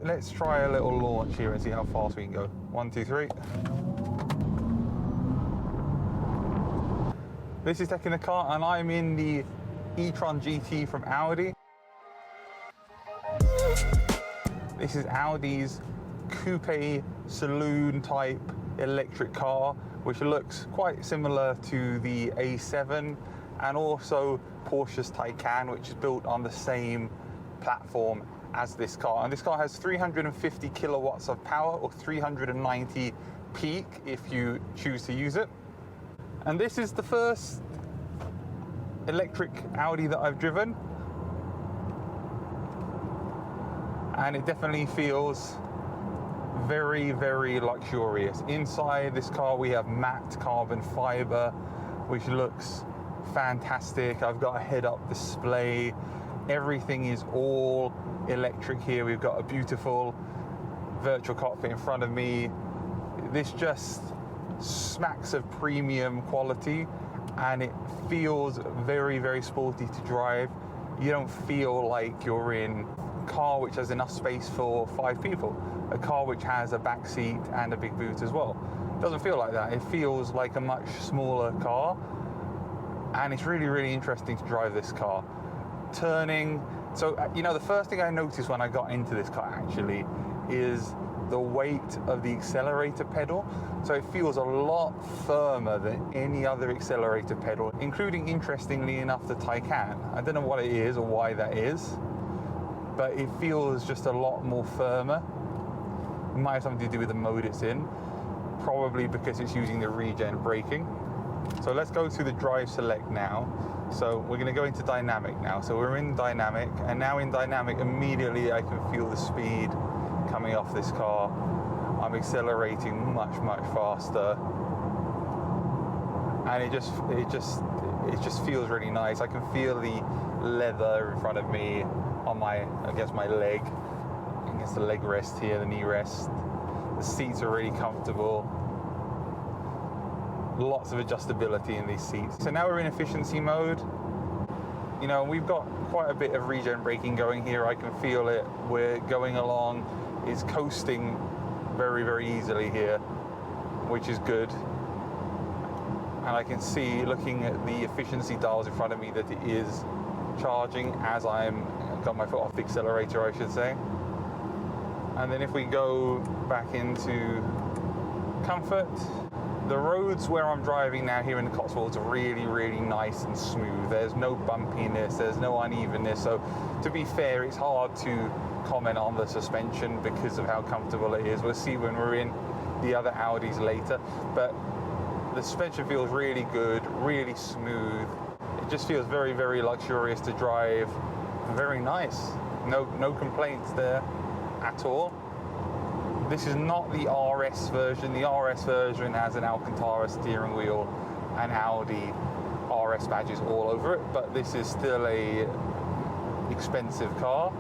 let's try a little launch here and see how fast we can go. 1, 2, 3. This is taking the car, and I'm in the e-tron GT from Audi. This is Audi's coupe saloon type electric car, which looks quite similar to the A7 and also Porsche's Taycan, which is built on the same platform as this car. And this car has 350 kilowatts of power, or 390 peak if you choose to use it. And this is the first electric Audi that I've driven, and it definitely feels very, very luxurious. Inside this car we have matte carbon fiber, which looks fantastic. I've got a head-up display. Everything is all electric here. We've got a beautiful virtual cockpit in front of me. This just smacks of premium quality, and it feels very, very sporty to drive. You don't feel like you're in a car which has enough space for 5 people, a car which has a back seat and a big boot as well. It doesn't feel like that. It feels like a much smaller car, and it's really, really interesting to drive this car. Turning, so you know, the first thing I noticed when I got into this car actually is the weight of the accelerator pedal. So it feels a lot firmer than any other accelerator pedal, including, interestingly enough, the Taycan. I don't know what it is or why that is, but it feels just a lot more firmer. It might have something to do with the mode it's in, probably because it's using the regen braking. So let's go to the drive select now. So we're going to go into dynamic now. So we're in dynamic, and now in dynamic immediately I can feel the speed coming off this car. I'm accelerating much, much faster, and it just feels really nice. I can feel the leather in front of me on against my leg, against the leg rest here, the knee rest. The seats are really comfortable. Lots of adjustability in these seats. So now we're in efficiency mode. You know, we've got quite a bit of regen braking going here. I can feel it. We're going along. It's coasting very, very easily here, which is good. And I can see, looking at the efficiency dials in front of me, that it is charging as I've got my foot off the accelerator, I should say. And then if we go back into comfort, the roads where I'm driving now here in the Cotswolds are really, really nice and smooth. There's no bumpiness, there's no unevenness. So to be fair, it's hard to comment on the suspension because of how comfortable it is. We'll see when we're in the other Audis later, but the suspension feels really good, really smooth. It just feels very, very luxurious to drive. Very nice. No complaints there at all. This is not the RS version. The RS version has an Alcantara steering wheel and Audi RS badges all over it, but this is still a expensive car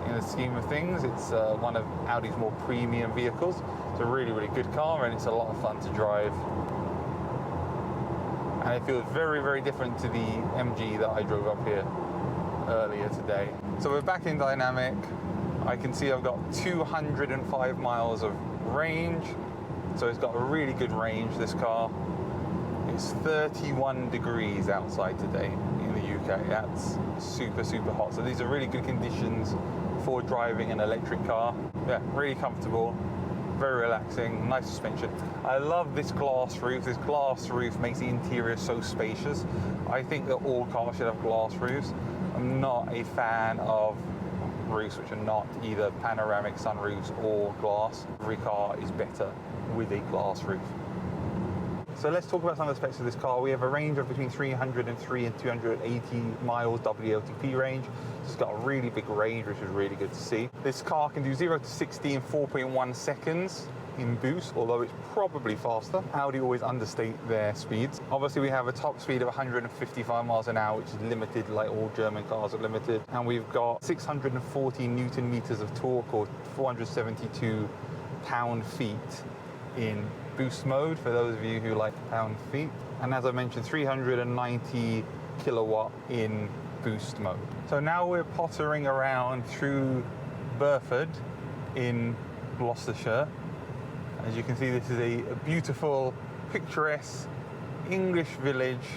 in the scheme of things. It's one of Audi's more premium vehicles. It's a really, really good car, and it's a lot of fun to drive. And it feels very, very different to the MG that I drove up here earlier today. So we're back in dynamic. I can see I've got 205 miles of range, so it's got a really good range, this car. It's 31 degrees outside today in the UK. That's super, super hot. So these are really good conditions for driving an electric car. Yeah, really comfortable, very relaxing, nice suspension. I love this glass roof. This glass roof makes the interior so spacious. I think that all cars should have glass roofs. I'm not a fan of roofs which are not either panoramic sunroofs or glass. Every car is better with a glass roof. So let's talk about some of the specs of this car. We have a range of between 303 and 280 miles WLTP range. It's got a really big range, which is really good to see. This car can do 0 to 60 in 4.1 seconds in boost, although it's probably faster. Audi always understate their speeds. Obviously we have a top speed of 155 miles an hour, which is limited, like all German cars are limited. And we've got 640 Newton meters of torque, or 472 pound-feet in boost mode, for those of you who like pound-feet. And as I mentioned, 390 kilowatt in boost mode. So now we're pottering around through Burford, in Gloucestershire. As you can see, this is a beautiful, picturesque English village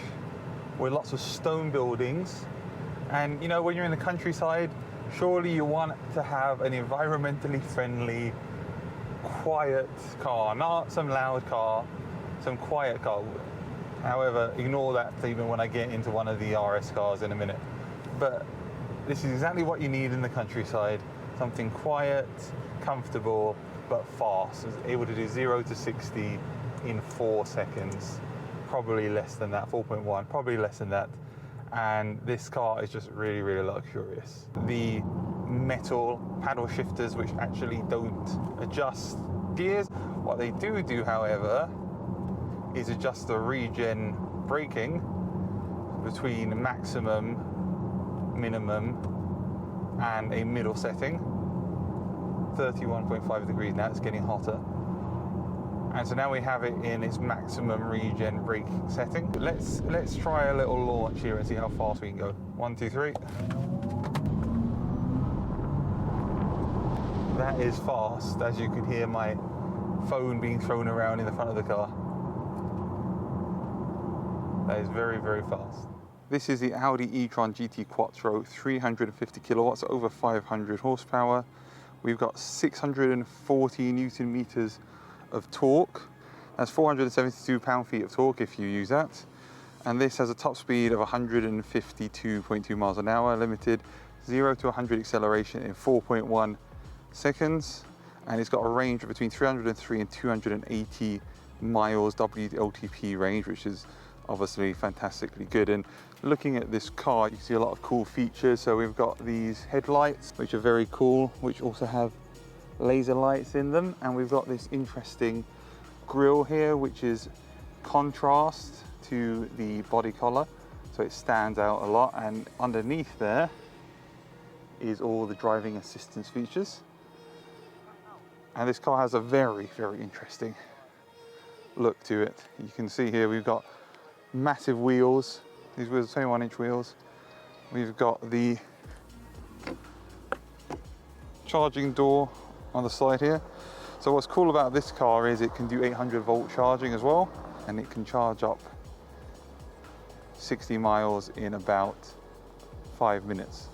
with lots of stone buildings. And you know, when you're in the countryside, surely you want to have an environmentally friendly, quiet car, not some loud car, some quiet car. However, ignore that statement when I get into one of the RS cars in a minute. But this is exactly what you need in the countryside. Something quiet, comfortable, but fast. It's able to do 0 to 60 in 4 seconds. Probably less than that, 4.1, probably less than that. And this car is just really, really luxurious. The metal paddle shifters, which actually don't adjust gears. What they do, however, is adjust the regen braking between maximum, minimum, and a middle setting. 31.5 degrees now, it's getting hotter. And so now we have it in its maximum regen braking setting. Let's try a little launch here and see how fast we can go. 1, 2, 3. That is fast, as you can hear my phone being thrown around in the front of the car. That is very, very fast. This is the Audi e-tron GT Quattro, 350 kilowatts, over 500 horsepower. We've got 640 Newton meters of torque. That's 472 pound-feet of torque if you use that. And this has a top speed of 152.2 miles an hour, limited 0 to 100 acceleration in 4.1 seconds. And it's got a range of between 303 and 280 miles WLTP range, which is obviously fantastically good. And looking at this car, you see a lot of cool features. So we've got these headlights, which are very cool, which also have laser lights in them. And we've got this interesting grille here, which is contrast to the body color, so it stands out a lot. And underneath there is all the driving assistance features. And this car has a very, very interesting look to it. You can see here we've got massive wheels. These wheels are 21-inch wheels. We've got the charging door on the side here. So what's cool about this car is it can do 800-volt charging as well, and it can charge up 60 miles in about 5 minutes.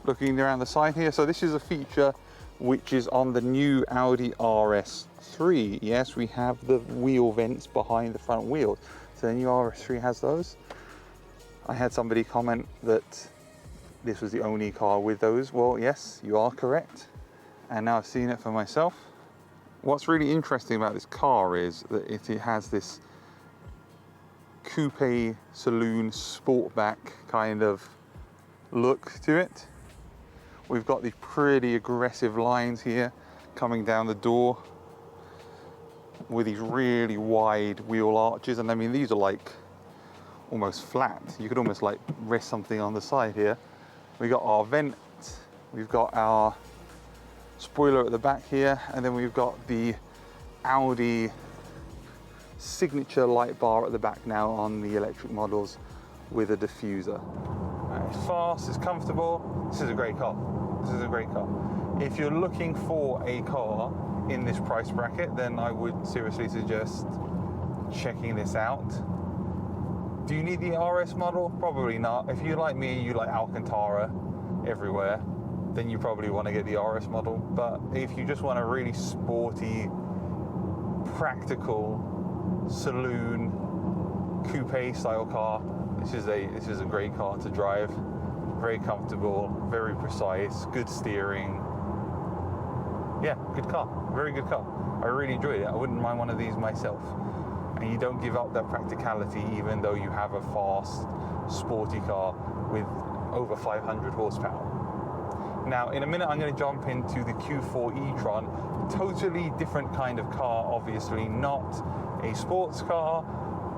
Looking around the side here, so this is a feature which is on the new Audi RS3. Yes, we have the wheel vents behind the front wheels. So the new RS3 has those. I had somebody comment that this was the only car with those. Well, yes, you are correct. And now I've seen it for myself. What's really interesting about this car is that it has this coupe saloon sportback kind of look to it. We've got these pretty aggressive lines here coming down the door with these really wide wheel arches. And I mean, these are like almost flat. You could almost like rest something on the side here. We got our vent, we've got our spoiler at the back here, and then we've got the Audi signature light bar at the back now on the electric models with a diffuser. It's fast, it's comfortable. This is a great car. This is a great car. If you're looking for a car in this price bracket, then I would seriously suggest checking this out. Do you need the RS model? Probably not. If you like me, you like Alcantara everywhere, then you probably want to get the RS model. But if you just want a really sporty, practical saloon coupe style car, this is a great car to drive. Very comfortable, very precise, good steering. Yeah, good car, very good car. I really enjoyed it. I wouldn't mind one of these myself. And you don't give up that practicality even though you have a fast, sporty car with over 500 horsepower. Now, in a minute, I'm going to jump into the Q4 e-tron. Totally different kind of car, obviously, not a sports car,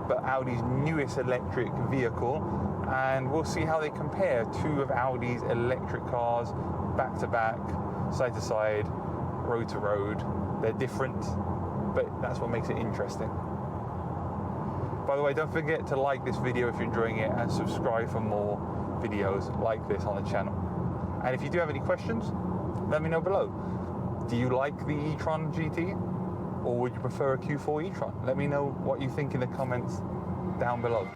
but Audi's newest electric vehicle. And we'll see how they compare two of Audi's electric cars back to back, side to side, road to road. They're different, but that's what makes it interesting. By the way, don't forget to like this video if you're enjoying it and subscribe for more videos like this on the channel. And if you do have any questions, let me know below. Do you like the e-tron GT, or would you prefer a Q4 e-tron? Let me know what you think in the comments down below.